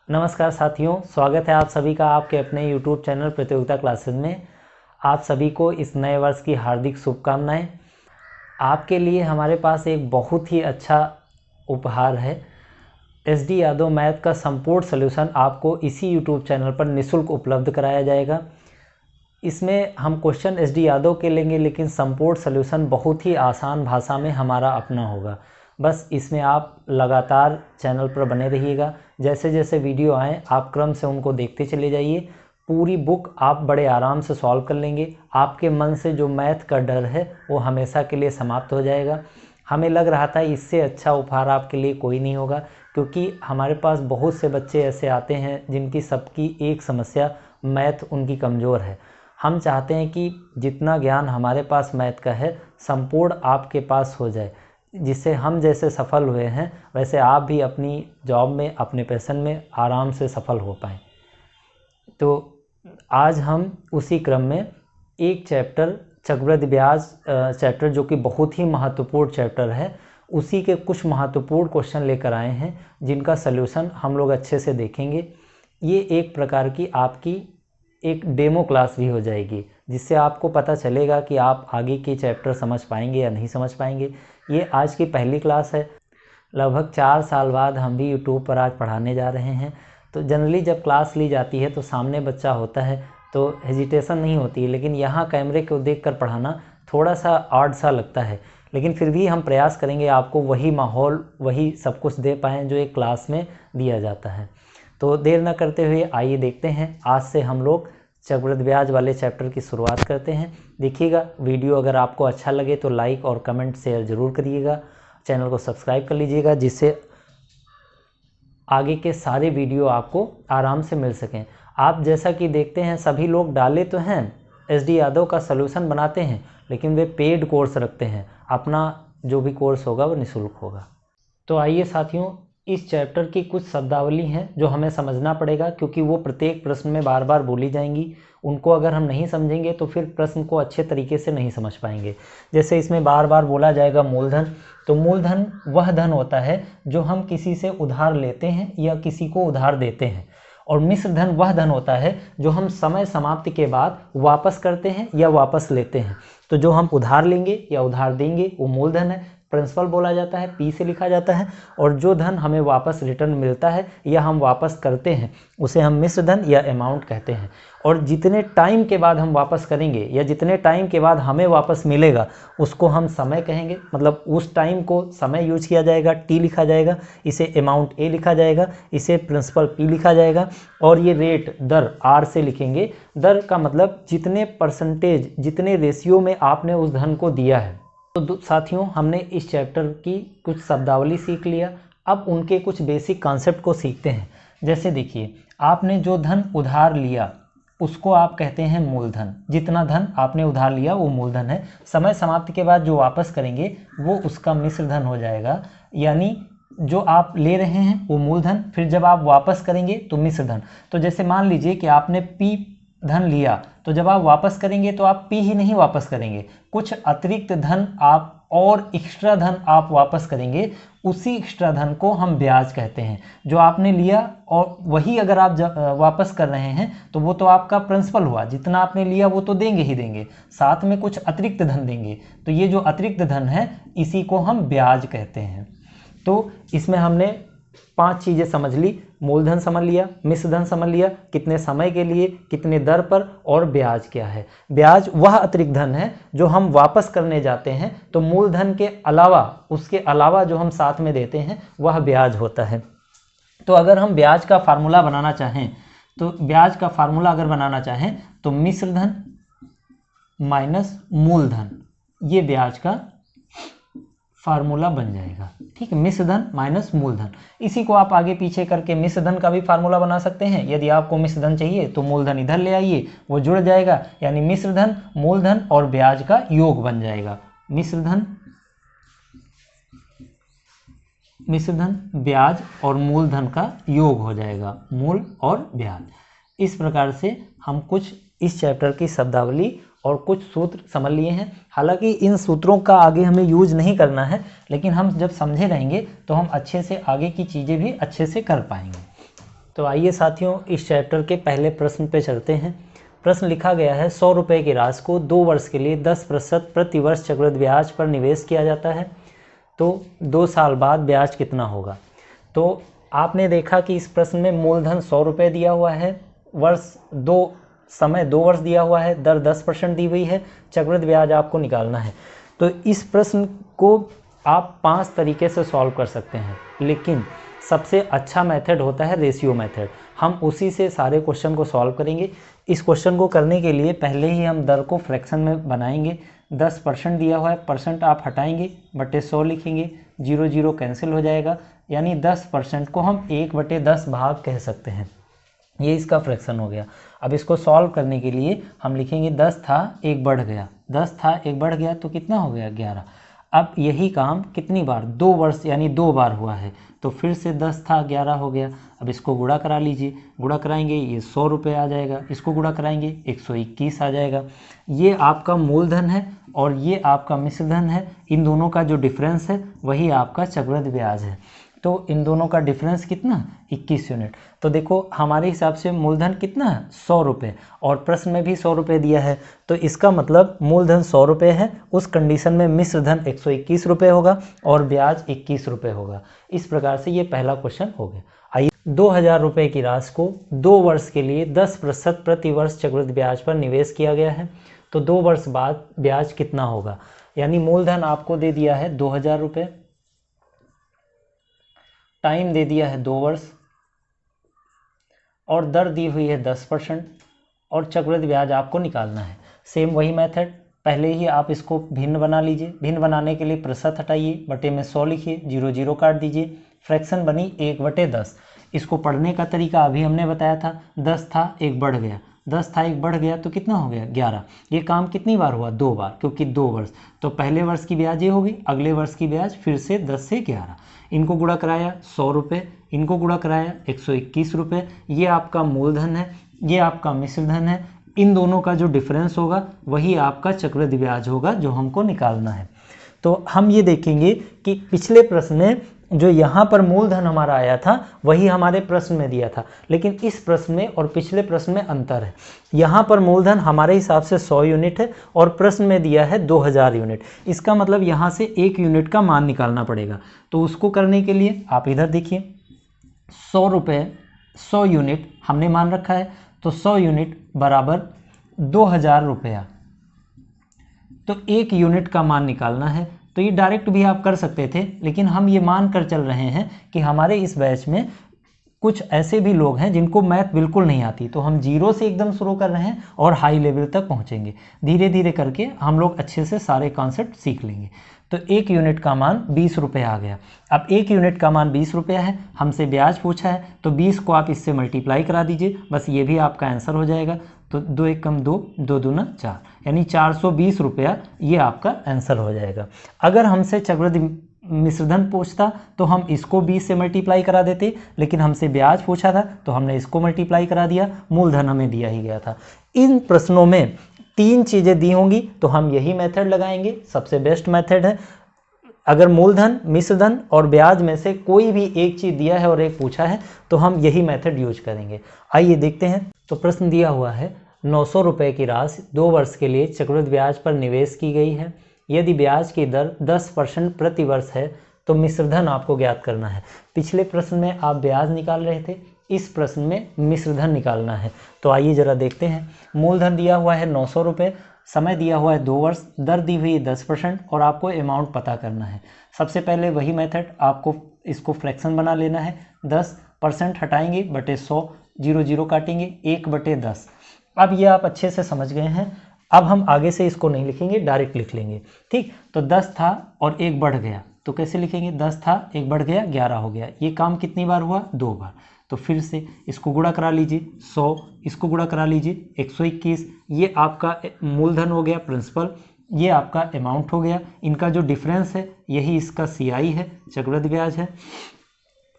नमस्कार साथियों, स्वागत है आप सभी का आपके अपने YouTube चैनल प्रतियोगिता क्लासेस में। आप सभी को इस नए वर्ष की हार्दिक शुभकामनाएं। आपके लिए हमारे पास एक बहुत ही अच्छा उपहार है। SD यादव मैथ का संपूर्ण सलूशन आपको इसी YouTube चैनल पर निःशुल्क उपलब्ध कराया जाएगा। इसमें हम क्वेश्चन SD यादव के लेंगे, लेकिन संपूर्ण सलूशन बहुत ही आसान भाषा में हमारा अपना होगा। बस इसमें आप लगातार चैनल पर बने रहिएगा। जैसे जैसे वीडियो आएँ आप क्रम से उनको देखते चले जाइए। पूरी बुक आप बड़े आराम से सॉल्व कर लेंगे। आपके मन से जो मैथ का डर है वो हमेशा के लिए समाप्त हो जाएगा। हमें लग रहा था इससे अच्छा उपहार आपके लिए कोई नहीं होगा, क्योंकि हमारे पास बहुत से बच्चे ऐसे आते हैं जिनकी सबकी एक समस्या मैथ उनकी कमज़ोर है। हम चाहते हैं कि जितना ज्ञान हमारे पास मैथ का है संपूर्ण आपके पास हो जाए, जिससे हम जैसे सफल हुए हैं वैसे आप भी अपनी जॉब में, अपने पैशन में आराम से सफल हो पाएँ। तो आज हम उसी क्रम में एक चैप्टर चक्रवृद्धि ब्याज चैप्टर, जो कि बहुत ही महत्वपूर्ण चैप्टर है, उसी के कुछ महत्वपूर्ण क्वेश्चन लेकर आए हैं जिनका सलूशन हम लोग अच्छे से देखेंगे। ये एक प्रकार की आपकी एक डेमो क्लास भी हो जाएगी, जिससे आपको पता चलेगा कि आप आगे के चैप्टर समझ पाएंगे या नहीं समझ पाएंगे। ये आज की पहली क्लास है। लगभग 4 साल बाद हम भी यूट्यूब पर आज पढ़ाने जा रहे हैं। तो जनरली जब क्लास ली जाती है तो सामने बच्चा होता है तो हेजिटेशन नहीं होती है, लेकिन यहाँ कैमरे को देखकर पढ़ाना थोड़ा सा ऑड सा लगता है। लेकिन फिर भी हम प्रयास करेंगे आपको वही माहौल, वही सब कुछ दे पाएँ जो एक क्लास में दिया जाता है। तो देर न करते हुए आइए देखते हैं। आज से हम लोग चक्रवृद्धि ब्याज वाले चैप्टर की शुरुआत करते हैं। देखिएगा, वीडियो अगर आपको अच्छा लगे तो लाइक और कमेंट शेयर ज़रूर करिएगा। चैनल को सब्सक्राइब कर लीजिएगा, जिससे आगे के सारे वीडियो आपको आराम से मिल सकें। आप जैसा कि देखते हैं सभी लोग डाले तो हैं, SD यादव का सलूशन बनाते हैं, लेकिन वे पेड कोर्स रखते हैं। अपना जो भी कोर्स होगा वो निःशुल्क होगा। तो आइए साथियों, इस चैप्टर की कुछ शब्दावली हैं जो हमें समझना पड़ेगा, क्योंकि वो प्रत्येक प्रश्न में बार बार बोली जाएंगी। उनको अगर हम नहीं समझेंगे तो फिर प्रश्न को अच्छे तरीके से नहीं समझ पाएंगे। जैसे इसमें बार बार बोला जाएगा मूलधन। तो मूलधन वह धन होता है जो हम किसी से उधार लेते हैं या किसी को उधार देते हैं। और मिश्र धन वह धन होता है जो हम समय समाप्ति के बाद वापस करते हैं या वापस लेते हैं। तो जो हम उधार लेंगे या उधार देंगे वो मूलधन है, प्रिंसिपल बोला जाता है, P से लिखा जाता है। और जो धन हमें वापस रिटर्न मिलता है या हम वापस करते हैं उसे हम मिश्र धन या अमाउंट कहते हैं। और जितने टाइम के बाद हम वापस करेंगे या जितने टाइम के बाद हमें वापस मिलेगा उसको हम समय कहेंगे। मतलब उस टाइम को समय यूज किया जाएगा, T लिखा जाएगा, इसे अमाउंट A लिखा जाएगा, इसे प्रिंसिपल P लिखा जाएगा। और ये रेट दर R से लिखेंगे। दर का मतलब जितने परसेंटेज, जितने रेशियो में आपने उस धन को दिया है। तो साथियों, हमने इस चैप्टर की कुछ शब्दावली सीख लिया। अब उनके कुछ बेसिक कॉन्सेप्ट को सीखते हैं। जैसे देखिए, आपने जो धन उधार लिया उसको आप कहते हैं मूलधन। जितना धन आपने उधार लिया वो मूलधन है। समय समाप्ति के बाद जो वापस करेंगे वो उसका मिश्र धन हो जाएगा। यानी जो आप ले रहे हैं वो मूलधन, फिर जब आप वापस करेंगे तो मिश्र धन। तो जैसे मान लीजिए कि आपने P धन लिया, तो जब आप वापस करेंगे तो आप P ही नहीं वापस करेंगे, कुछ अतिरिक्त धन आप और एक्स्ट्रा धन आप वापस करेंगे। उसी एक्स्ट्रा धन को हम ब्याज कहते हैं। जो आपने लिया और वही अगर आप वापस कर रहे हैं तो वो तो आपका प्रिंसिपल हुआ। जितना आपने लिया वो तो देंगे ही देंगे, साथ में कुछ अतिरिक्त धन देंगे। तो ये जो अतिरिक्त धन है इसी को हम ब्याज कहते हैं। तो इसमें हमने 5 चीज़ें समझ ली। मूलधन समझ लिया, मिश्र धन समझ लिया, कितने समय के लिए, कितने दर पर, और ब्याज क्या है। ब्याज वह अतिरिक्त धन है जो हम वापस करने जाते हैं। तो मूलधन के अलावा, उसके अलावा जो हम साथ में देते हैं वह ब्याज होता है। तो अगर हम ब्याज का फार्मूला बनाना चाहें, तो ब्याज का फार्मूला अगर बनाना चाहें तो मिश्र धन माइनस मूलधन, ये ब्याज का फार्मूला बन जाएगा। ठीक है, मिश्र धन माइनस मूलधन। इसी को आप आगे पीछे करके मिश्र धन का भी फार्मूला बना सकते हैं। यदि आपको मिश्र धन चाहिए तो मूलधन इधर ले आइए, वो जुड़ जाएगा। यानी मिश्र धन, मूलधन और ब्याज का योग बन जाएगा। मिश्र धन, ब्याज और मूलधन का योग हो जाएगा, मूल और ब्याज। इस प्रकार से हम कुछ इस चैप्टर की शब्दावली और कुछ सूत्र समझ लिए हैं। हालांकि इन सूत्रों का आगे हमें यूज नहीं करना है, लेकिन हम जब समझे रहेंगे तो हम अच्छे से आगे की चीज़ें भी अच्छे से कर पाएंगे। तो आइए साथियों इस चैप्टर के पहले प्रश्न पे चलते हैं। प्रश्न लिखा गया है 100 रुपये की राशि को 2 वर्ष के लिए 10% प्रति वर्ष चक्रवृद्धि ब्याज पर निवेश किया जाता है, तो 2 साल बाद ब्याज कितना होगा। तो आपने देखा कि इस प्रश्न में मूलधन 100 रुपये दिया हुआ है, समय 2 वर्ष दिया हुआ है, दर 10% दी हुई है, चक्रवृद्धि ब्याज आपको निकालना है। तो इस प्रश्न को आप 5 तरीके से सॉल्व कर सकते हैं, लेकिन सबसे अच्छा मेथड होता है रेशियो मेथड। हम उसी से सारे क्वेश्चन को सॉल्व करेंगे। इस क्वेश्चन को करने के लिए पहले ही हम दर को फ्रैक्शन में बनाएंगे। 10% दिया हुआ है, परसेंट आप हटाएंगे, बटे 100 लिखेंगे, 0 0 कैंसिल हो जाएगा, यानी 10% को हम 1/10 भाग कह सकते हैं। ये इसका फ्रैक्शन हो गया। अब इसको सॉल्व करने के लिए हम लिखेंगे 10 था 1 बढ़ गया, 10 था 1 बढ़ गया तो कितना हो गया 11। अब यही काम कितनी बार, 2 वर्ष यानी 2 बार हुआ है, तो फिर से 10 था 11 हो गया। अब इसको गुणा करा लीजिए, गुणा कराएंगे ये 100 रुपये आ जाएगा, इसको गुणा कराएंगे 121 आ जाएगा। ये आपका मूलधन है और ये आपका मिश्रधन है। इन दोनों का जो डिफरेंस है वही आपका चक्रवृद्धि ब्याज है। तो इन दोनों का डिफरेंस कितना, 21 यूनिट। तो देखो हमारे हिसाब से मूलधन कितना है 100 रुपये, और प्रश्न में भी 100 रुपये दिया है, तो इसका मतलब मूलधन 100 रुपये है। उस कंडीशन में मिश्रधन 121 रुपये होगा और ब्याज 21 रुपये होगा। इस प्रकार से ये पहला क्वेश्चन हो गया। आइए 2000 रुपये की राशि को 2 वर्ष के लिए 10% प्रति वर्ष चक्रवृद्धि ब्याज पर निवेश किया गया है, तो 2 वर्ष बाद ब्याज कितना होगा। यानी मूलधन आपको दे दिया है 2000 रुपये, टाइम दे दिया है 2 वर्ष, और दर दी हुई है 10%, और चक्रवृद्धि ब्याज आपको निकालना है। सेम वही मेथड, पहले ही आप इसको भिन्न बना लीजिए। भिन्न बनाने के लिए प्रतिशत हटाइए, बटे में 100 लिखिए, 0 0 काट दीजिए, फ्रैक्शन बनी 1/10। इसको पढ़ने का तरीका अभी हमने बताया था, 10 था 1 बढ़ गया, 10 था 1 बढ़ गया तो कितना हो गया 11। ये काम कितनी बार हुआ, 2 बार, क्योंकि 2 वर्ष। तो पहले वर्ष की ब्याज ये होगी, अगले वर्ष की ब्याज फिर से 10 से 11। इनको गुणा कराया 100 रुपये, इनको गुणा कराया 121 रुपये। ये आपका मूलधन है, ये आपका मिश्रधन है। इन दोनों का जो डिफरेंस होगा वही आपका चक्रवृद्धि ब्याज होगा जो हमको निकालना है। तो हम ये देखेंगे कि पिछले प्रश्न में जो यहाँ पर मूलधन हमारा आया था वही हमारे प्रश्न में दिया था, लेकिन इस प्रश्न में और पिछले प्रश्न में अंतर है। यहाँ पर मूलधन हमारे हिसाब से 100 यूनिट है और प्रश्न में दिया है 2000 यूनिट। इसका मतलब यहाँ से 1 यूनिट का मान निकालना पड़ेगा। तो उसको करने के लिए आप इधर देखिए, 100 रुपये 100 यूनिट हमने मान रखा है, तो 100 यूनिट बराबर 2000 रुपया। तो 1 यूनिट का मान निकालना है। तो ये डायरेक्ट भी आप कर सकते थे, लेकिन हम ये मान कर चल रहे हैं कि हमारे इस बैच में कुछ ऐसे भी लोग हैं जिनको मैथ बिल्कुल नहीं आती, तो हम 0 से एकदम शुरू कर रहे हैं और हाई लेवल तक पहुंचेंगे। धीरे धीरे करके हम लोग अच्छे से सारे कॉन्सेप्ट सीख लेंगे। तो 1 यूनिट का मान 20 रुपये आ गया। अब 1 यूनिट का मान 20 रुपये है, हमसे ब्याज पूछा है, तो 20 को आप इससे मल्टीप्लाई करा दीजिए, बस ये भी आपका आंसर हो जाएगा। तो 2 1 कम 2, 2 दूना 4, यानी 420 रुपया ये आपका आंसर हो जाएगा। अगर हमसे चक्रवृद्धि मिश्रधन पूछता तो हम इसको 20 से मल्टीप्लाई करा देते, लेकिन हमसे ब्याज पूछा था तो हमने इसको मल्टीप्लाई करा दिया, मूलधन हमें दिया ही गया था। इन प्रश्नों में 3 चीज़ें दी होंगी तो हम यही मेथड लगाएंगे, सबसे बेस्ट मेथड है। अगर मूलधन, मिश्रधन और ब्याज में से कोई भी एक चीज़ दिया है और एक पूछा है तो हम यही मेथड यूज करेंगे। आइए देखते हैं। तो प्रश्न दिया हुआ है 900 रुपये की राशि 2 वर्ष के लिए चक्रवृद्धि ब्याज पर निवेश की गई है। यदि ब्याज की दर 10% प्रति वर्ष है तो मिश्रधन आपको ज्ञात करना है। पिछले प्रश्न में आप ब्याज निकाल रहे थे, इस प्रश्न में मिश्रधन निकालना है। तो आइए जरा देखते हैं। मूलधन दिया हुआ है 900 रुपये, समय दिया हुआ है 2 वर्ष, दर दी हुई है 10% और आपको अमाउंट पता करना है। सबसे पहले वही मेथड, आपको इसको फ्रैक्शन बना लेना है। 10% हटाएंगे, बटे 100, 0 0 काटेंगे, 1/10। अब ये आप अच्छे से समझ गए हैं। अब हम आगे से इसको नहीं लिखेंगे, डायरेक्ट लिख लेंगे, ठीक। तो 10 था और 1 बढ़ गया, तो कैसे लिखेंगे, 10 था 1 बढ़ गया 11 हो गया। ये काम कितनी बार हुआ, 2 बार। तो फिर से इसको गुणा करा लीजिए 100, इसको गुणा करा लीजिए 121। ये आपका मूलधन हो गया, प्रिंसिपल, ये आपका अमाउंट हो गया। इनका जो डिफरेंस है यही इसका CI है, चक्रवृद्धि ब्याज है।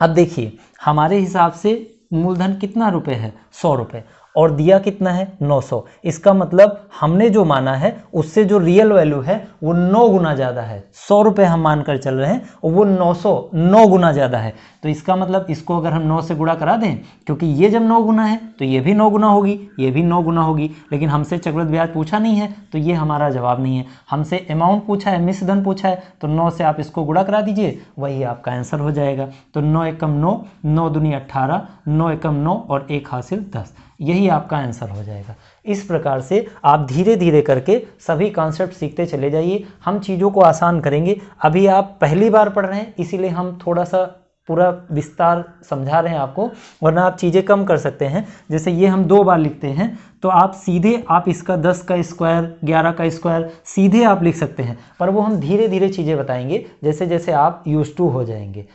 अब देखिए हमारे हिसाब से मूलधन कितना रुपए है, 100 रुपये, और दिया कितना है 900। इसका मतलब हमने जो माना है उससे जो रियल वैल्यू है वो 9 गुना ज़्यादा है। 100 रुपये हम मानकर चल रहे हैं और वो 9 गुना ज़्यादा है। तो इसका मतलब इसको अगर हम 9 से गुणा करा दें, क्योंकि ये जब 9 गुना है तो ये भी 9 गुना होगी, ये भी 9 गुना होगी, लेकिन हमसे चक्रवृद्धि ब्याज पूछा नहीं है तो ये हमारा जवाब नहीं है। हमसे अमाउंट पूछा है, मिश्र धन पूछा है, तो 9 से आप इसको गुणा करा दीजिए, वही आपका आंसर हो जाएगा। तो 9 एकम 9, 9 दूनी 18, 9 एकम 9 और 1 हासिल 10, यही आपका आंसर हो जाएगा। इस प्रकार से आप धीरे धीरे करके सभी कॉन्सेप्ट सीखते चले जाइए, हम चीज़ों को आसान करेंगे। अभी आप पहली बार पढ़ रहे हैं इसीलिए हम थोड़ा सा पूरा विस्तार समझा रहे हैं आपको, वरना आप चीज़ें कम कर सकते हैं। जैसे ये हम 2 बार लिखते हैं तो आप सीधे आप इसका 10 का स्क्वायर 11 का स्क्वायर सीधे आप लिख सकते हैं, पर वो हम धीरे धीरे चीज़ें बताएंगे जैसे जैसे आप यूज्ड टू हो जाएंगे।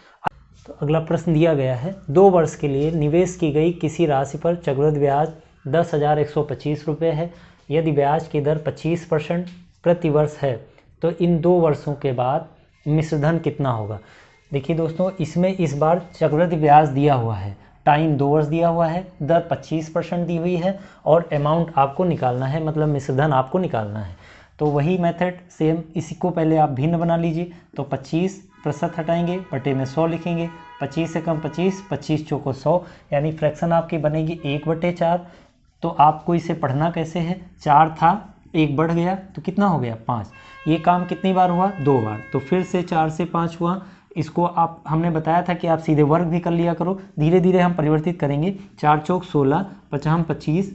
तो अगला प्रश्न दिया गया है, 2 वर्ष के लिए निवेश की गई किसी राशि पर चक्रवृद्धि ब्याज 10,125 रुपये है। यदि ब्याज की दर 25% प्रति वर्ष है तो इन 2 वर्षों के बाद मिश्रधन कितना होगा। देखिए दोस्तों, इसमें इस बार चक्रवृद्धि ब्याज दिया हुआ है, टाइम 2 वर्ष दिया हुआ है, दर 25% दी हुई है और अमाउंट आपको निकालना है, मतलब मिश्रधन आपको निकालना है। तो वही मेथड सेम, इसी को पहले आप भिन्न बना लीजिए। तो 25% हटाएंगे, बटे में 100 लिखेंगे, 25 से कम 25, 25 चौको 100, यानी फ्रैक्शन आपकी बनेगी 1/4। तो आपको इसे पढ़ना कैसे है, 4 था 1 बढ़ गया तो कितना हो गया 5। ये काम कितनी बार हुआ, 2 बार, तो फिर से 4 से 5 हुआ। इसको आप हमने बताया था कि आप सीधे वर्ग भी कर लिया करो, धीरे धीरे हम परिवर्तित करेंगे। 4 चौक 16, 50 25,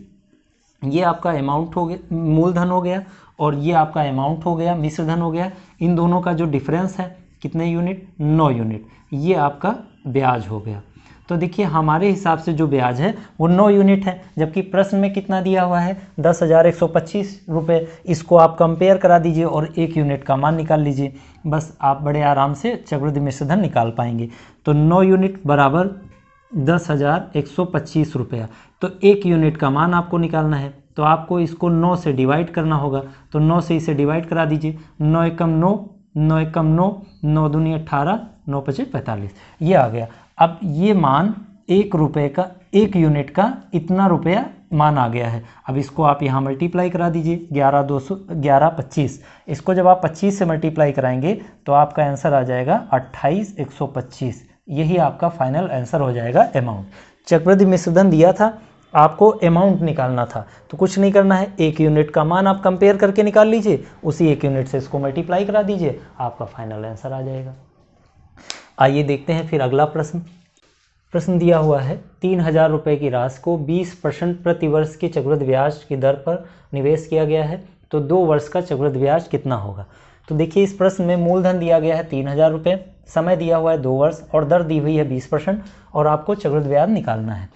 ये आपका अमाउंट हो गया, मूलधन हो गया, और ये आपका अमाउंट हो गया, मिश्रधन हो गया। इन दोनों का जो डिफरेंस है कितने यूनिट, 9 यूनिट, ये आपका ब्याज हो गया। तो देखिए हमारे हिसाब से जो ब्याज है वो 9 यूनिट है, जबकि प्रश्न में कितना दिया हुआ है 10,125 रुपये। इसको आप कंपेयर करा दीजिए और 1 यूनिट का मान निकाल लीजिए, बस आप बड़े आराम से चक्रवृद्धि मिश्रधन निकाल पाएंगे। तो 9 यूनिट बराबर 10,125 रुपया। तो 1 यूनिट का मान आपको निकालना है, तो आपको इसको 9 से डिवाइड करना होगा। तो 9 से इसे डिवाइड करा दीजिए, 9 एकम 9, 9 एकम 9, 9 दूनी 18, 9 पचे 45, ये आ गया। अब ये मान 1 रुपये का, 1 यूनिट का इतना रुपया मान आ गया है। अब इसको आप यहाँ मल्टीप्लाई करा दीजिए, 11 25। इसको जब आप 25 से मल्टीप्लाई कराएंगे तो आपका आंसर आ जाएगा 28,125, यही आपका फाइनल आंसर हो जाएगा अमाउंट। चक्रवृद्धि मिश्रधन दिया था, आपको अमाउंट निकालना था, तो कुछ नहीं करना है, 1 यूनिट का मान आप कंपेयर करके निकाल लीजिए, उसी 1 यूनिट से इसको मल्टीप्लाई करा दीजिए, आपका फाइनल आंसर आ जाएगा। आइए देखते हैं फिर अगला प्रश्न। प्रश्न दिया हुआ है, 3,000 रुपये की राशि को 20% प्रति वर्ष की चक्रवृद्धि ब्याज की दर पर निवेश किया गया है, तो 2 वर्ष का चक्रवृद्धि ब्याज कितना होगा। तो देखिए इस प्रश्न में मूलधन दिया गया है 3,000 रुपये, समय दिया हुआ है 2 वर्ष और दर दी हुई है 20% और आपको चक्रवृद्धि ब्याज निकालना है।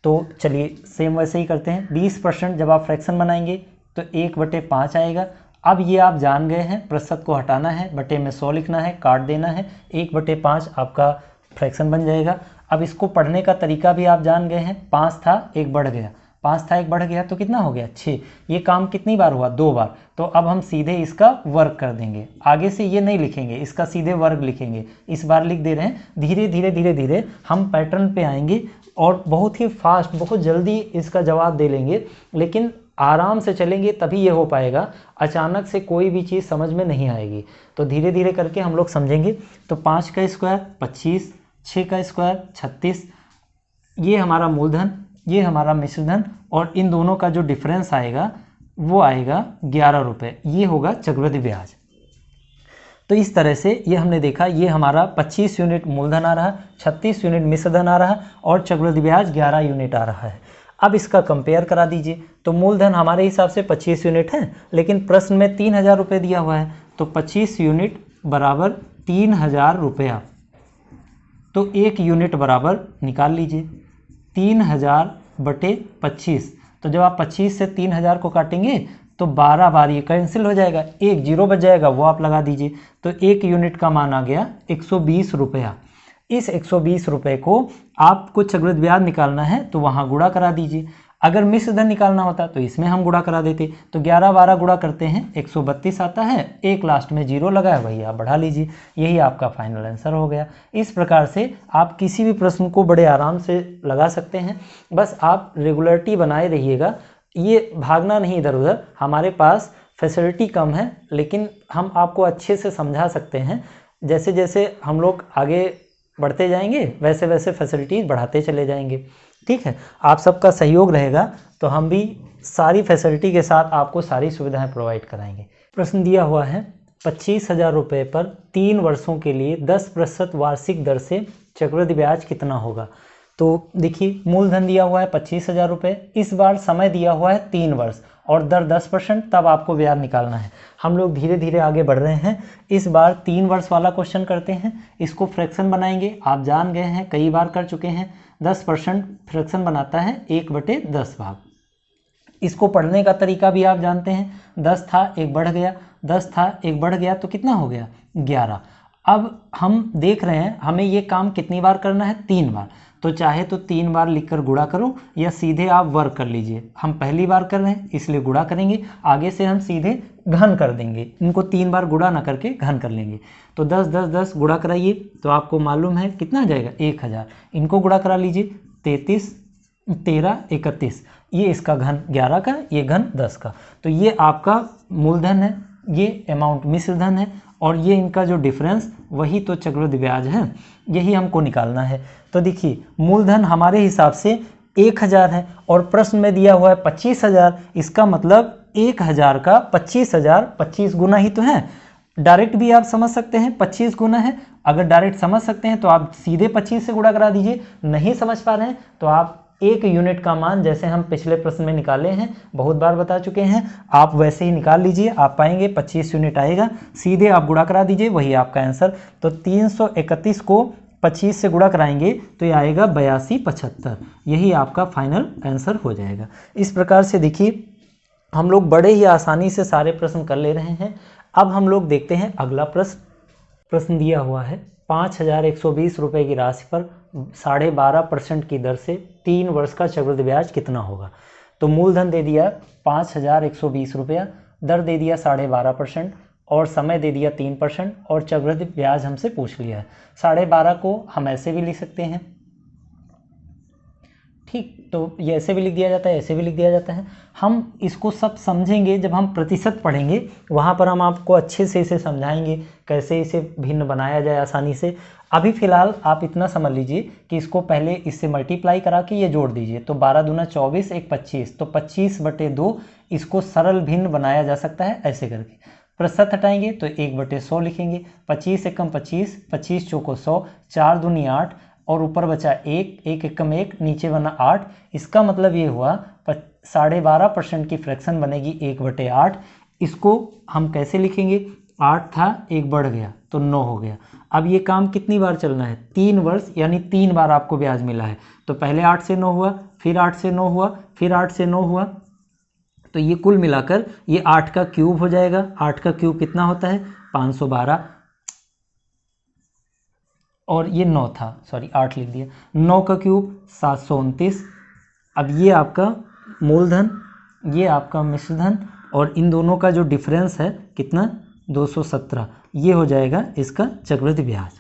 तो चलिए सेम वैसे ही करते हैं। 20% जब आप फ्रैक्शन बनाएंगे तो 1/5 आएगा। अब ये आप जान गए हैं, प्रतिशत को हटाना है, बटे में 100 लिखना है, काट देना है, 1/5 आपका फ्रैक्शन बन जाएगा। अब इसको पढ़ने का तरीका भी आप जान गए हैं, 5 था 1 बढ़ गया, 5 था 1 बढ़ गया तो कितना हो गया 6। ये काम कितनी बार हुआ, 2 बार। तो अब हम सीधे इसका वर्ग कर देंगे, आगे से ये नहीं लिखेंगे, इसका सीधे वर्ग लिखेंगे। इस बार लिख दे रहे हैं, धीरे धीरे धीरे धीरे हम पैटर्न पे आएंगे और बहुत ही फास्ट, बहुत जल्दी इसका जवाब दे लेंगे, लेकिन आराम से चलेंगे तभी ये हो पाएगा। अचानक से कोई भी चीज़ समझ में नहीं आएगी, तो धीरे धीरे करके हम लोग समझेंगे। तो 5 का स्क्वायर 25, 6 का स्क्वायर 36, ये हमारा मूलधन, ये हमारा मिश्रधन, और इन दोनों का जो डिफरेंस आएगा वो आएगा 11 रुपये, ये होगा चक्रवृद्धि ब्याज। तो इस तरह से ये हमने देखा, ये हमारा 25 यूनिट मूलधन आ रहा है, 36 यूनिट मिश्रधन आ रहा है और चक्रवृद्धि ब्याज 11 यूनिट आ रहा है। अब इसका कंपेयर करा दीजिए, तो मूलधन हमारे हिसाब से 25 यूनिट है, लेकिन प्रश्न में 3,000 रुपये दिया हुआ है, तो 25 यूनिट बराबर 3,000 रुपया। तो 1 यूनिट बराबर निकाल लीजिए 3,000/25। तो जब आप 25 से 3,000 को काटेंगे तो 12 बार ये कैंसिल हो जाएगा, 1 जीरो बच जाएगा, वो आप लगा दीजिए। तो 1 यूनिट का मान आ गया 120 रुपया। इस 120 रुपये को आपको चक्रवृद्धि ब्याज निकालना है तो वहाँ गुणा करा दीजिए। अगर मिश्र धन निकालना होता तो इसमें हम गुणा करा देते, तो 11 12 गुणा करते हैं 132 आता है, एक लास्ट में जीरो लगा है, वही आप बढ़ा लीजिए, यही आपका फाइनल आंसर हो गया। इस प्रकार से आप किसी भी प्रश्न को बड़े आराम से लगा सकते हैं, बस आप रेगुलरिटी बनाए रहिएगा, ये भागना नहीं इधर उधर। हमारे पास फैसिलिटी कम है लेकिन हम आपको अच्छे से समझा सकते हैं, जैसे जैसे हम लोग आगे बढ़ते जाएंगे वैसे वैसे फैसिलिटीज़ बढ़ाते चले जाएंगे। ठीक है, आप सबका सहयोग रहेगा तो हम भी सारी फैसिलिटी के साथ आपको सारी सुविधाएं प्रोवाइड कराएंगे। प्रश्न दिया हुआ है 25,000 रुपये पर 3 वर्षों के लिए 10% वार्षिक दर से चक्रवृद्धि ब्याज कितना होगा। तो देखिए, मूलधन दिया हुआ है 25,000 रुपये, इस बार समय दिया हुआ है 3 वर्ष और दर 10%, तब आपको ब्याज निकालना है। हम लोग धीरे धीरे आगे बढ़ रहे हैं, इस बार 3 वर्ष वाला क्वेश्चन करते हैं, इसको फ्रैक्शन बनाएंगे। आप जान गए हैं, कई बार कर चुके हैं, 10% फ्रैक्शन बनाता है 1/10 भाग। इसको पढ़ने का तरीका भी आप जानते हैं, 10 था 1 बढ़ गया, 10 था 1 बढ़ गया, तो कितना हो गया 11। अब हम देख रहे हैं हमें ये काम कितनी बार करना है, 3 बार। तो चाहे तो 3 बार लिखकर गुणा करो या सीधे आप वर्ग कर लीजिए। हम पहली बार कर रहे हैं इसलिए गुणा करेंगे, आगे से हम सीधे घन कर देंगे, इनको 3 बार गुणा ना करके घन कर लेंगे। तो 10 10 10 गुणा कराइए तो आपको मालूम है कितना आ जाएगा 1000। इनको गुणा करा लीजिए, 33 13 31, ये इसका घन 11 का, ये घन 10 का। तो ये आपका मूलधन है, ये अमाउंट मिश्र धन है, और ये इनका जो डिफरेंस वही तो चक्रवृद्धि ब्याज है, यही हमको निकालना है। तो देखिए, मूलधन हमारे हिसाब से 1000 है और प्रश्न में दिया हुआ है 25,000, इसका मतलब 1000 का 25,000 25 गुना ही तो है। डायरेक्ट भी आप समझ सकते हैं 25 गुना है, अगर डायरेक्ट समझ सकते हैं तो आप सीधे 25 से गुणा करा दीजिए, नहीं समझ पा रहे हैं तो आप 1 यूनिट का मान, जैसे हम पिछले प्रश्न में निकाले हैं, बहुत बार बता चुके हैं, आप वैसे ही निकाल लीजिए, आप पाएंगे 25 यूनिट आएगा, सीधे आप गुणा करा दीजिए, वही आपका आंसर। तो 331 को 25 से गुणा कराएंगे तो ये आएगा 8275, यही आपका फाइनल आंसर हो जाएगा। इस प्रकार से देखिए, हम लोग बड़े ही आसानी से सारे प्रश्न कर ले रहे हैं। अब हम लोग देखते हैं अगला प्रश्न दिया हुआ है 5,120 रुपये की राशि पर 12.5% की दर से 3 वर्ष का चक्रवृद्धि ब्याज कितना होगा। तो मूलधन दे दिया 5,120 रुपया, दर दे दिया 12.5% और समय दे दिया 3% और चक्रवृद्धि ब्याज हमसे पूछ लिया है। 12.5 को हम ऐसे भी लिख सकते हैं, ठीक, तो ये ऐसे भी लिख दिया जाता है, ऐसे भी लिख दिया जाता है। हम इसको सब समझेंगे जब हम प्रतिशत पढ़ेंगे, वहाँ पर हम आपको अच्छे से इसे समझाएंगे कैसे इसे भिन्न बनाया जाए आसानी से। अभी फ़िलहाल आप इतना समझ लीजिए कि इसको पहले इससे मल्टीप्लाई करा के ये जोड़ दीजिए, तो 12 दूना 24 1 25, तो 25/2 इसको सरल भिन्न बनाया जा सकता है ऐसे करके। प्रतिशत हटाएंगे तो 1/100 लिखेंगे, 25 एकम 25, 25 चौको 100, 4 दूनी 8 और ऊपर बचा 1, 1 एकम 1, नीचे बना 8। इसका मतलब ये हुआ 12.5% की फ्रैक्शन बनेगी 1/8। इसको हम कैसे लिखेंगे, 8 था 1 बढ़ गया तो 9 हो गया। अब ये काम कितनी बार चलना है, 3 वर्ष, यानी 3 बार आपको ब्याज मिला है। तो पहले 8 से 9 हुआ, फिर 8 से 9 हुआ, फिर 8 से 9 हुआ, तो ये कुल मिलाकर ये 8 का क्यूब हो जाएगा। 8 का क्यूब कितना होता है 512, और ये 9 था, सॉरी 8 लिख दिया, 9 का क्यूब 729। अब ये आपका मूलधन, ये आपका मिश्रधन, और इन दोनों का जो डिफरेंस है कितना 217, ये हो जाएगा इसका चक्रवृद्धि ब्याज।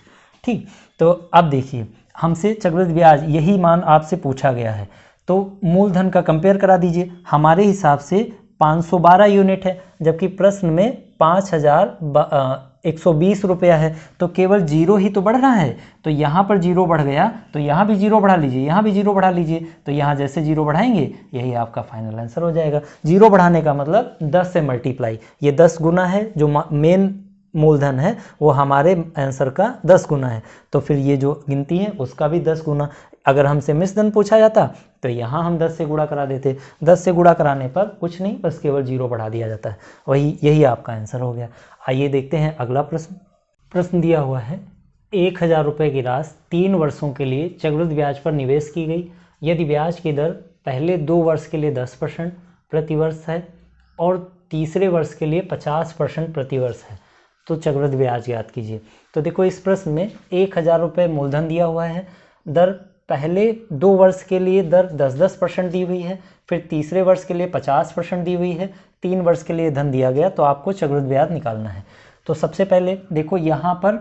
ठीक, तो अब देखिए, हमसे चक्रवृद्धि ब्याज यही मान आपसे पूछा गया है, तो मूलधन का कंपेयर करा दीजिए। हमारे हिसाब से 512 यूनिट है, जबकि प्रश्न में 5,120 रुपया है, तो केवल जीरो ही तो बढ़ रहा है, तो यहाँ पर जीरो बढ़ गया, तो यहाँ भी जीरो बढ़ा लीजिए, यहाँ भी जीरो बढ़ा लीजिए, तो यहाँ जैसे जीरो बढ़ाएंगे यही आपका फाइनल आंसर हो जाएगा। जीरो बढ़ाने का मतलब 10 से मल्टीप्लाई, ये 10 गुना है, जो मेन मूलधन है वो हमारे आंसर का 10 गुना है, तो फिर ये जो गिनती है उसका भी 10 गुना। अगर हमसे मिश्रधन पूछा जाता तो यहाँ हम 10 से गुणा करा देते, 10 से गुणा कराने पर कुछ नहीं, बस केवल जीरो बढ़ा दिया जाता है, यही आपका आंसर हो गया। आइए देखते हैं अगला प्रश्न दिया हुआ है 1,000 रुपये की राशि 3 वर्षों के लिए चक्रवृद्धि ब्याज पर निवेश की गई, यदि ब्याज की दर पहले 2 वर्ष के लिए 10% प्रतिवर्ष है और तीसरे वर्ष के लिए 50% प्रतिवर्ष है, तो चक्रवृद्धि ब्याज ज्ञात कीजिए। तो देखो, इस प्रश्न में 1,000 रुपये मूलधन दिया हुआ है, दर पहले 2 वर्ष के लिए दर 10-10% दी हुई है, फिर तीसरे वर्ष के लिए 50% दी हुई है, 3 वर्ष के लिए धन दिया गया, तो आपको चक्रवृद्धि ब्याज निकालना है। तो सबसे पहले देखो यहाँ पर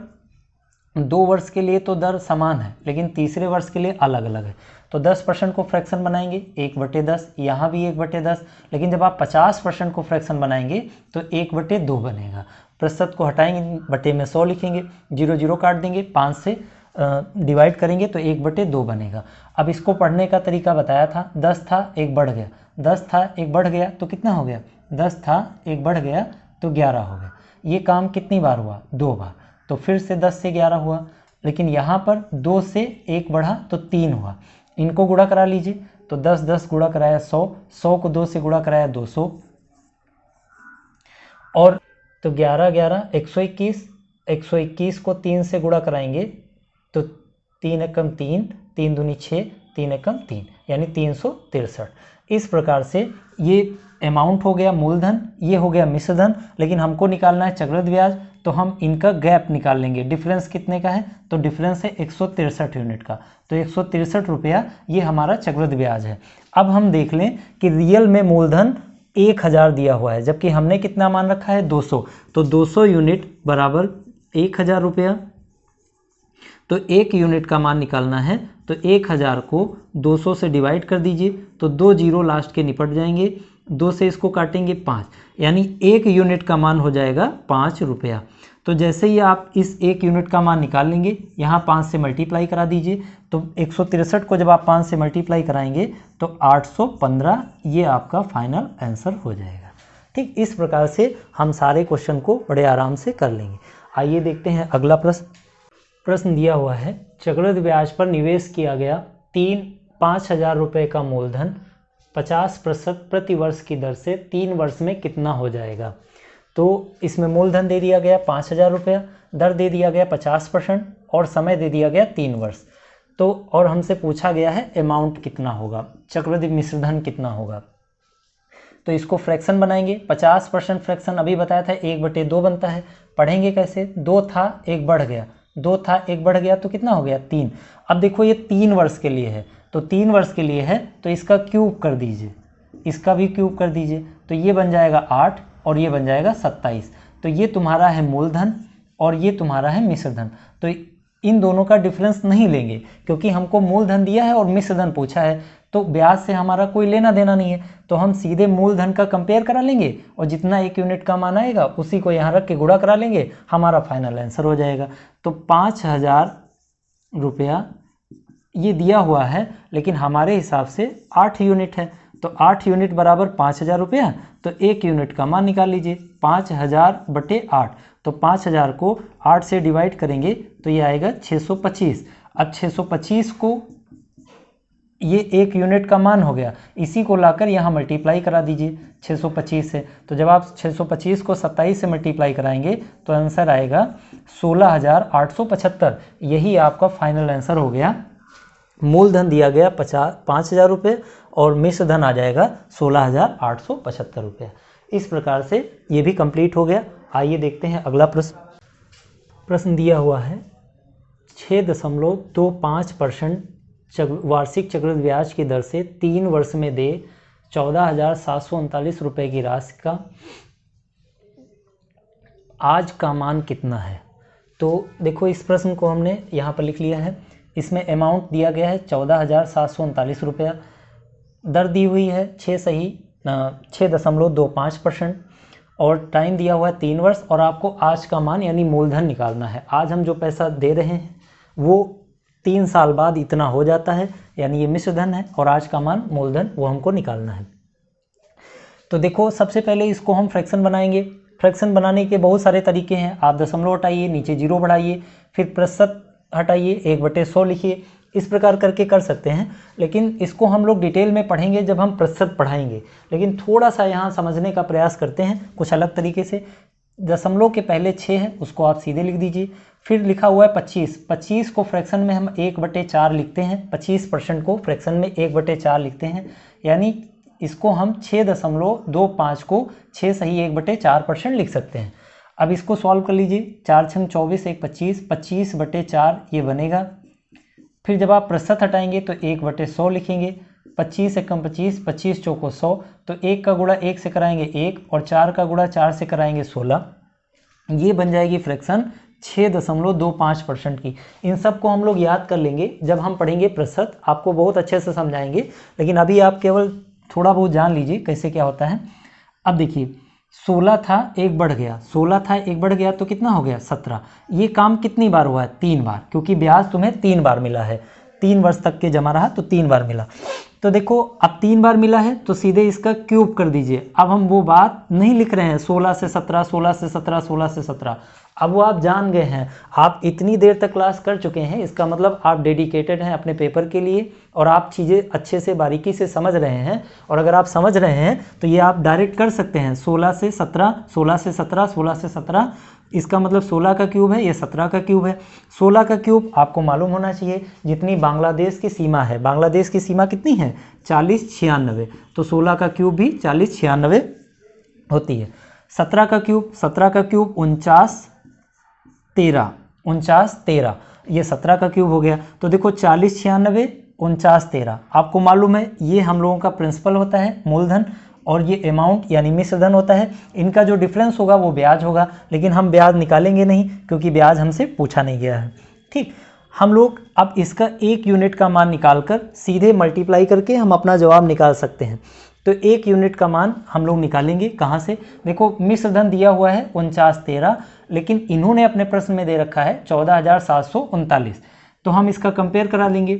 2 वर्ष के लिए तो दर समान है, लेकिन तीसरे वर्ष के लिए अलग अलग है। तो 10% को फ्रैक्शन बनाएंगे 1/10, यहाँ भी 1/10, लेकिन जब आप 50% को फ्रैक्शन बनाएंगे तो 1/2 बनेगा। प्रतिशत को हटाएंगे, बटे में 100 लिखेंगे, 0 0 काट देंगे, 5 से डिवाइड करेंगे तो 1/2 बनेगा। अब इसको पढ़ने का तरीका बताया था, 10 था 1 बढ़ गया, 10 था 1 बढ़ गया तो कितना हो गया, 10 था 1 बढ़ गया तो 11 हो गया। ये काम कितनी बार हुआ, 2 बार, तो फिर से 10 से 11 हुआ, लेकिन यहाँ पर 2 से 1 बढ़ा तो 3 हुआ। इनको गुणा करा लीजिए, तो 10 10 गुणा कराया 100, 100 को 2 से गुणा कराया 200, और तो 11 11 121, 121 को 3 से गुणा कराएंगे तो 3 एकम 3, 3 दूनी 6, 3 एकम 3, यानी 363। इस प्रकार से ये अमाउंट हो गया मूलधन, ये हो गया मिश्रधन, लेकिन हमको निकालना है चक्रवृद्धि ब्याज, तो हम इनका गैप निकाल लेंगे। डिफरेंस कितने का है, तो डिफरेंस है 163 यूनिट का, तो 163 रुपया ये हमारा चक्रवृद्धि ब्याज है। अब हम देख लें कि रियल में मूलधन 1000 दिया हुआ है, जबकि हमने कितना मान रखा है 200, तो 200 यूनिट बराबर 1000 रुपया। तो 1 यूनिट का मान निकालना है, तो 1000 को 200 से डिवाइड कर दीजिए, तो 2 जीरो लास्ट के निपट जाएंगे, 2 से इसको काटेंगे 5, यानी 1 यूनिट का मान हो जाएगा 5 रुपया। तो जैसे ही आप इस 1 यूनिट का मान निकाल लेंगे, यहाँ 5 से मल्टीप्लाई करा दीजिए, तो 163 को जब आप 5 से मल्टीप्लाई कराएंगे तो 815, ये आपका फाइनल आंसर हो जाएगा। ठीक, इस प्रकार से हम सारे क्वेश्चन को बड़े आराम से कर लेंगे। आइए देखते हैं अगला प्रश्न दिया हुआ है, चक्रवृद्धि ब्याज पर निवेश किया गया 5,000 रुपये का मूलधन 50% प्रति वर्ष की दर से 3 वर्ष में कितना हो जाएगा। तो इसमें मूलधन दे दिया गया 5,000 रुपया, दर दे दिया गया 50% और समय दे दिया गया 3 वर्ष। तो और हमसे पूछा गया है अमाउंट कितना होगा, चक्रवृद्धि मिश्रधन कितना होगा। तो इसको फ्रैक्शन बनाएंगे, 50% फ्रैक्शन अभी बताया था 1/2 बनता है। पढ़ेंगे कैसे, 2 था 1 बढ़ गया, 2 था 1 बढ़ गया तो कितना हो गया 3। अब देखो ये 3 वर्ष के लिए है, तो 3 वर्ष के लिए है तो इसका क्यूब कर दीजिए, इसका भी क्यूब कर दीजिए, तो ये बन जाएगा 8 और ये बन जाएगा 27। तो ये तुम्हारा है मूलधन और ये तुम्हारा है मिश्रधन। तो इन दोनों का डिफरेंस नहीं लेंगे, क्योंकि हमको मूलधन दिया है और मिश्रधन पूछा है, तो ब्याज से हमारा कोई लेना देना नहीं है, तो हम सीधे मूलधन का कंपेयर करा लेंगे और जितना 1 यूनिट का मान आएगा उसी को यहाँ रख के गुणा करा लेंगे, हमारा फाइनल आंसर हो जाएगा। तो 5,000 रुपया ये दिया हुआ है, लेकिन हमारे हिसाब से 8 यूनिट है, तो 8 यूनिट बराबर 5,000 रुपया, तो 1 यूनिट का मान निकाल लीजिए 5,000/8, तो 5,000 को 8 से डिवाइड करेंगे तो ये आएगा 625। अब 625 को ये 1 यूनिट का मान हो गया, इसी को लाकर यहाँ मल्टीप्लाई करा दीजिए 625 से। तो जब आप 625 को 27 से मल्टीप्लाई कराएंगे तो आंसर आएगा 16,875। यही आपका फाइनल आंसर हो गया। मूलधन दिया गया 5,000 रुपये और मिश्रधन आ जाएगा 16,875 रुपये। इस प्रकार से ये भी कंप्लीट हो गया। आइए देखते हैं अगला प्रश्न दिया हुआ है, 6.25% वार्षिक चक्रवृद्धि ब्याज की दर से 3 वर्ष में दे 14,739 रुपये की राशि का आज का मान कितना है। तो देखो इस प्रश्न को हमने यहाँ पर लिख लिया है, इसमें अमाउंट दिया गया है 14,739 रुपया, दर दी हुई है 6.25% और टाइम दिया हुआ है 3 वर्ष, और आपको आज का मान यानी मूलधन निकालना है। आज हम जो पैसा दे रहे हैं वो 3 साल बाद इतना हो जाता है, यानी ये मिश्रधन है, और आज का मान मूलधन वो हमको निकालना है। तो देखो सबसे पहले इसको हम फ्रैक्शन बनाएंगे। फ्रैक्शन बनाने के बहुत सारे तरीके हैं, आप दशमलव हटाइए, नीचे 0 बढ़ाइए, फिर प्रतिशत हटाइए, 1/100 लिखिए, इस प्रकार करके कर सकते हैं। लेकिन इसको हम लोग डिटेल में पढ़ेंगे जब हम प्रतिशत पढ़ाएंगे, लेकिन थोड़ा सा यहाँ समझने का प्रयास करते हैं कुछ अलग तरीके से। दशमलव के पहले 6 है, उसको आप सीधे लिख दीजिए। फिर लिखा हुआ है 25, 25 को फ्रैक्शन में हम 1/4 लिखते हैं, 25% को फ्रैक्शन में 1/4 लिखते हैं, यानी इसको हम 6.25 को 6 सही 1/4% लिख सकते हैं। अब इसको सॉल्व कर लीजिए, 4 × 24 1 25, 25/4 ये बनेगा, फिर जब आप प्रतिशत हटाएंगे तो 1/100 लिखेंगे, 25 एकम 25, 25 चौको 100, तो 1 का गुणा 1 से कराएंगे 1 और 4 का गुणा 4 से कराएंगे 16। ये बन जाएगी फ्रैक्शन 6.25% की। इन सब को हम लोग याद कर लेंगे जब हम पढ़ेंगे प्रतिशत, आपको बहुत अच्छे से समझाएंगे, लेकिन अभी आप केवल थोड़ा बहुत जान लीजिए कैसे क्या होता है। अब देखिए 16 था 1 बढ़ गया, 16 था 1 बढ़ गया तो कितना हो गया 17। ये काम कितनी बार हुआ है? 3 बार, क्योंकि ब्याज तुम्हें 3 बार मिला है, 3 वर्ष तक के जमा रहा तो 3 बार मिला। तो देखो अब 3 बार मिला है तो सीधे इसका क्यूब कर दीजिए। अब हम वो बात नहीं लिख रहे हैं 16 से 17, 16 से 17, 16 से 17, अब वो आप जान गए हैं, आप इतनी देर तक क्लास कर चुके हैं, इसका मतलब आप डेडिकेटेड हैं अपने पेपर के लिए और आप चीज़ें अच्छे से बारीकी से समझ रहे हैं। और अगर आप समझ रहे हैं तो ये आप डायरेक्ट कर सकते हैं 16 से 17, 16 से 17, 16 से 17, इसका मतलब 16 का क्यूब है, ये 17 का क्यूब है। 16 का क्यूब आपको मालूम होना चाहिए जितनी बांग्लादेश की सीमा है, बांग्लादेश की सीमा कितनी है 4096, तो 16 का क्यूब भी 4096 होती है। 17 का क्यूब 49 13, 49 13, ये 17 का क्यूब हो गया। तो देखो 4096 49 13, आपको मालूम है ये हम लोगों का प्रिंसिपल होता है मूलधन, और ये अमाउंट यानी मिश्र धन होता है। इनका जो डिफरेंस होगा वो ब्याज होगा, लेकिन हम ब्याज निकालेंगे नहीं क्योंकि ब्याज हमसे पूछा नहीं गया है। ठीक, हम लोग अब इसका 1 यूनिट का मान निकालकर सीधे मल्टीप्लाई करके हम अपना जवाब निकाल सकते हैं। तो 1 यूनिट का मान हम लोग निकालेंगे कहाँ से? देखो मिश्र धन दिया हुआ है 49 13, लेकिन इन्होंने अपने प्रश्न में दे रखा है 14,739, तो हम इसका कंपेयर करा लेंगे।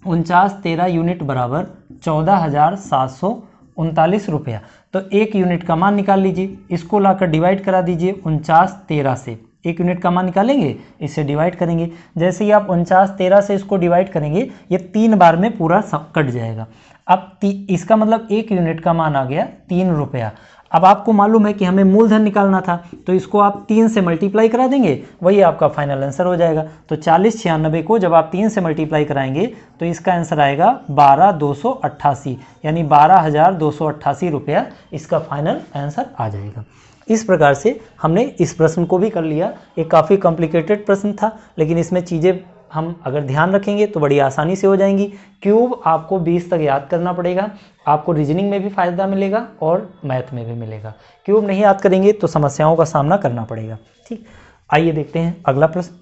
49 13 यूनिट बराबर 14,739 रुपया, तो 1 यूनिट का मान निकाल लीजिए, इसको लाकर डिवाइड करा दीजिए 49 13 से। 1 यूनिट का मान निकालेंगे, इससे डिवाइड करेंगे, जैसे ही आप 49 13 से इसको डिवाइड करेंगे ये 3 बार में पूरा कट जाएगा। अब इसका मतलब 1 यूनिट का मान आ गया 3 रुपया। अब आपको मालूम है कि हमें मूलधन निकालना था, तो इसको आप 3 से मल्टीप्लाई करा देंगे, वही आपका फाइनल आंसर हो जाएगा। तो 4096 को जब आप 3 से मल्टीप्लाई कराएंगे तो इसका आंसर आएगा 12,288, यानी 12,288 रुपया इसका फाइनल आंसर आ जाएगा। इस प्रकार से हमने इस प्रश्न को भी कर लिया। ये काफ़ी कॉम्प्लिकेटेड प्रश्न था, लेकिन इसमें चीज़ें हम अगर ध्यान रखेंगे तो बड़ी आसानी से हो जाएंगी। क्यूब आपको 20 तक याद करना पड़ेगा, आपको रीजनिंग में भी फ़ायदा मिलेगा और मैथ में भी मिलेगा। क्यूब नहीं याद करेंगे तो समस्याओं का सामना करना पड़ेगा। ठीक, आइए देखते हैं अगला प्रश्न।